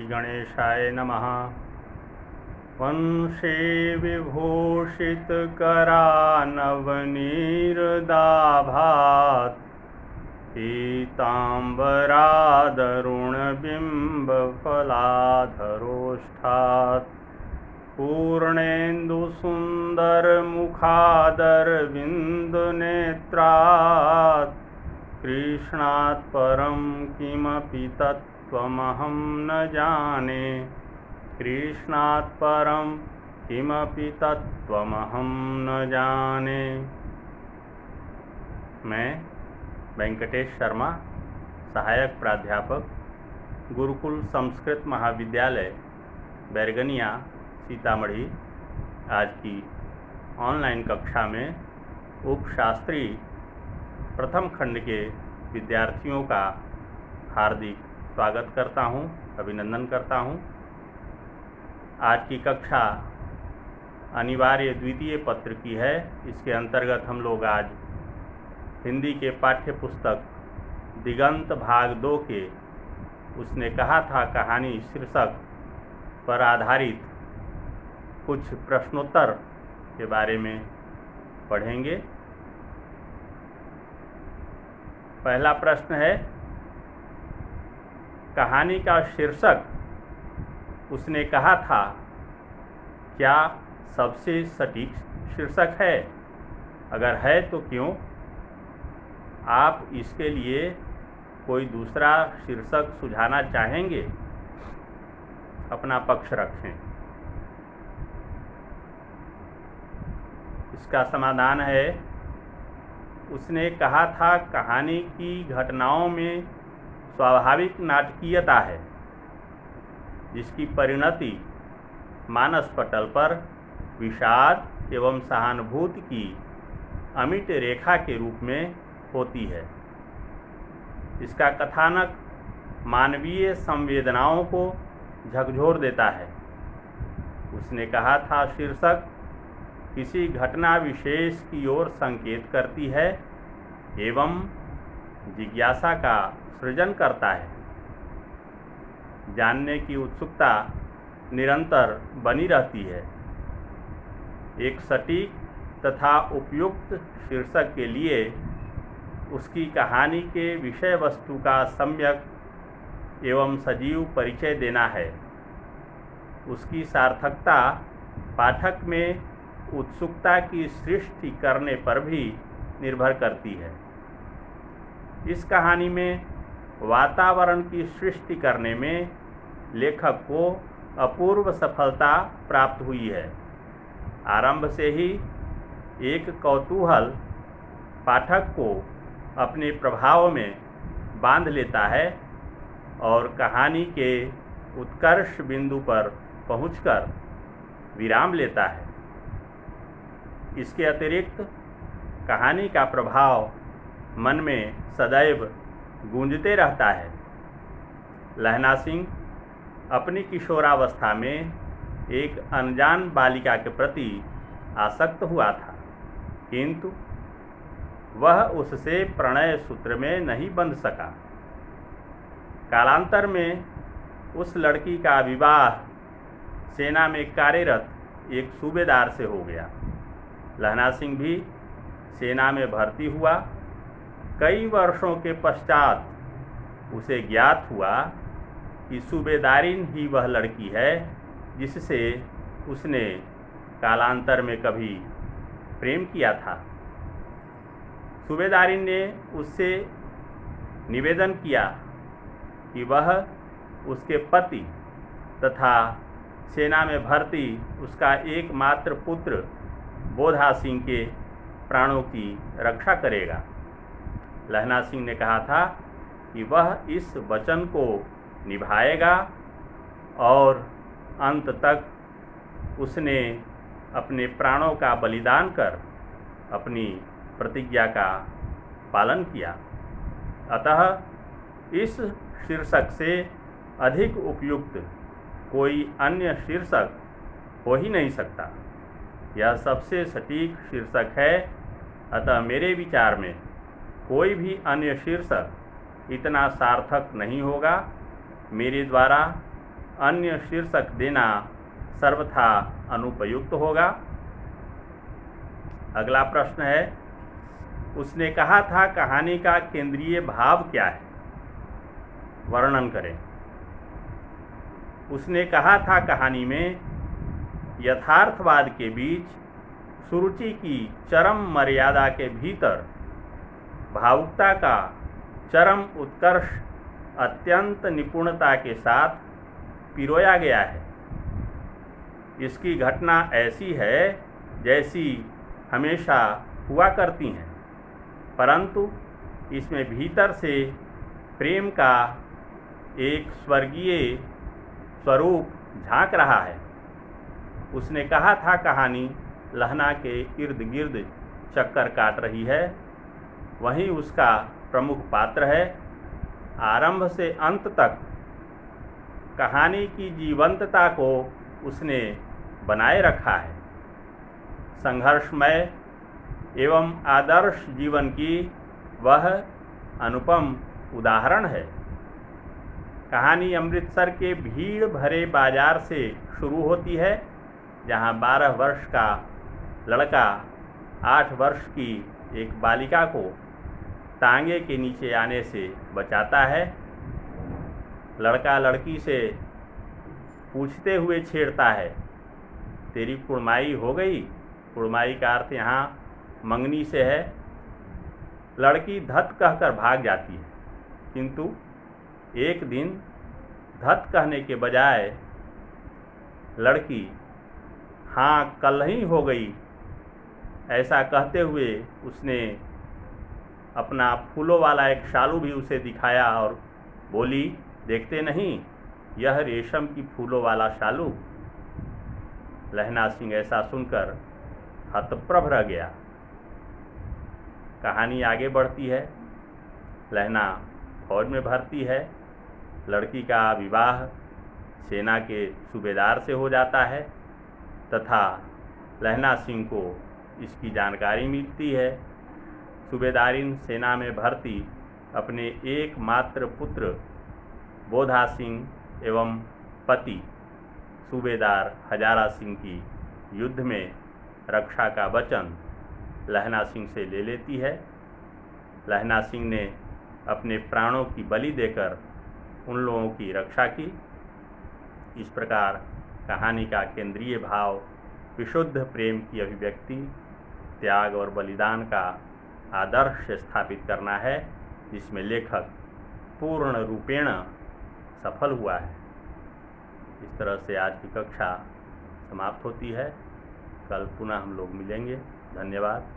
श्रीगणेशाय नमः। वंशे विभूषितकरानवनीरदाभात् पीताम्बरादरुणबिम्बफलाधरोष्ठात् पूर्णेन्दुसुन्दरमुखादरविन्दनेत्रात् कृष्णात् परं किमपि तत्त्वमहं न जाने। कृष्णात् परं किमपि तत्त्वमहं न जाने। मैं वेंकटेश शर्मा, सहायक प्राध्यापक, गुरुकुल संस्कृत महाविद्यालय बैरगनिया सीतामढ़ी, आज की ऑनलाइन कक्षा में उपशास्त्री प्रथम खंड के विद्यार्थियों का हार्दिक स्वागत करता हूं, अभिनंदन करता हूं। आज की कक्षा अनिवार्य द्वितीय पत्र की है। इसके अंतर्गत हम लोग आज हिंदी के पाठ्य पुस्तक दिगंत भाग 2 के उसने कहा था कहानी शीर्षक पर आधारित कुछ प्रश्नोत्तर के बारे में पढ़ेंगे। पहला प्रश्न है, कहानी का शीर्षक उसने कहा था क्या सबसे सटीक शीर्षक है? अगर है तो क्यों? आप इसके लिए कोई दूसरा शीर्षक सुझाना चाहेंगे? अपना पक्ष रखें। इसका समाधान है, उसने कहा था कहानी की घटनाओं में स्वाभाविक नाटकीयता है, जिसकी परिणति मानस पटल पर विषाद एवं सहानुभूति की अमिट रेखा के रूप में होती है। इसका कथानक मानवीय संवेदनाओं को झकझोर देता है। उसने कहा था शीर्षक किसी घटना विशेष की ओर संकेत करती है एवं जिज्ञासा का सृजन करता है। जानने की उत्सुकता निरंतर बनी रहती है। एक सटीक तथा उपयुक्त शीर्षक के लिए उसकी कहानी के विषय वस्तु का सम्यक एवं सजीव परिचय देना है। उसकी सार्थकता पाठक में उत्सुकता की सृष्टि करने पर भी निर्भर करती है। इस कहानी में वातावरण की सृष्टि करने में लेखक को अपूर्व सफलता प्राप्त हुई है। आरंभ से ही एक कौतूहल पाठक को अपने प्रभाव में बांध लेता है और कहानी के उत्कर्ष बिंदु पर पहुंचकर विराम लेता है। इसके अतिरिक्त कहानी का प्रभाव मन में सदैव गूंजते रहता है। लहना सिंह अपनी किशोरावस्था में एक अनजान बालिका के प्रति आसक्त हुआ था, किंतु वह उससे प्रणय सूत्र में नहीं बंध सका। कालांतर में उस लड़की का विवाह सेना में कार्यरत एक सूबेदार से हो गया। लहना सिंह भी सेना में भर्ती हुआ। कई वर्षों के पश्चात उसे ज्ञात हुआ कि सूबेदारिन ही वह लड़की है जिससे उसने कालांतर में कभी प्रेम किया था। सूबेदारिन ने उससे निवेदन किया कि वह उसके पति तथा सेना में भर्ती उसका एकमात्र पुत्र बोधा सिंह के प्राणों की रक्षा करेगा। लहना सिंह ने कहा था कि वह इस वचन को निभाएगा और अंत तक उसने अपने प्राणों का बलिदान कर अपनी प्रतिज्ञा का पालन किया। अतः इस शीर्षक से अधिक उपयुक्त कोई अन्य शीर्षक हो ही नहीं सकता। यह सबसे सटीक शीर्षक है। अतः मेरे विचार में कोई भी अन्य शीर्षक इतना सार्थक नहीं होगा। मेरे द्वारा अन्य शीर्षक देना सर्वथा अनुपयुक्त होगा। अगला प्रश्न है, उसने कहा था कहानी का केंद्रीय भाव क्या है? वर्णन करें। उसने कहा था कहानी में यथार्थवाद के बीच सुरुचि की चरम मर्यादा के भीतर भावुकता का चरम उत्कर्ष अत्यंत निपुणता के साथ पिरोया गया है। इसकी घटना ऐसी है जैसी हमेशा हुआ करती हैं, परंतु इसमें भीतर से प्रेम का एक स्वर्गीय स्वरूप झांक रहा है। उसने कहा था कहानी लहना के इर्द गिर्द चक्कर काट रही है। वहीं उसका प्रमुख पात्र है। आरंभ से अंत तक कहानी की जीवंतता को उसने बनाए रखा है। संघर्षमय एवं आदर्श जीवन की वह अनुपम उदाहरण है। कहानी अमृतसर के भीड़ भरे बाजार से शुरू होती है, जहां 12 वर्ष का लड़का 8 वर्ष की एक बालिका को टांगे के नीचे आने से बचाता है। लड़का लड़की से पूछते हुए छेड़ता है, तेरी कुड़माई हो गई? कुड़माई का अर्थ यहाँ मंगनी से है। लड़की धत कहकर भाग जाती है, किंतु एक दिन धत कहने के बजाय लड़की हाँ कल ही हो गई ऐसा कहते हुए उसने अपना फूलों वाला एक शालू भी उसे दिखाया और बोली, देखते नहीं यह रेशम की फूलों वाला शालू। लहना सिंह ऐसा सुनकर हतप्रभ रह गया। कहानी आगे बढ़ती है। लहना फौज में भर्ती है। लड़की का विवाह सेना के सूबेदार से हो जाता है तथा लहना सिंह को इसकी जानकारी मिलती है। सूबेदारिन सेना में भर्ती अपने एकमात्र पुत्र बोधा सिंह एवं पति सूबेदार हजारा सिंह की युद्ध में रक्षा का वचन लहना सिंह से ले लेती है। लहना सिंह ने अपने प्राणों की बलि देकर उन लोगों की रक्षा की। इस प्रकार कहानी का केंद्रीय भाव विशुद्ध प्रेम की अभिव्यक्ति, त्याग और बलिदान का आदर्श स्थापित करना है, जिसमें लेखक पूर्ण रूपेण सफल हुआ है। इस तरह से आज की कक्षा समाप्त होती है। कल पुनः हम लोग मिलेंगे। धन्यवाद।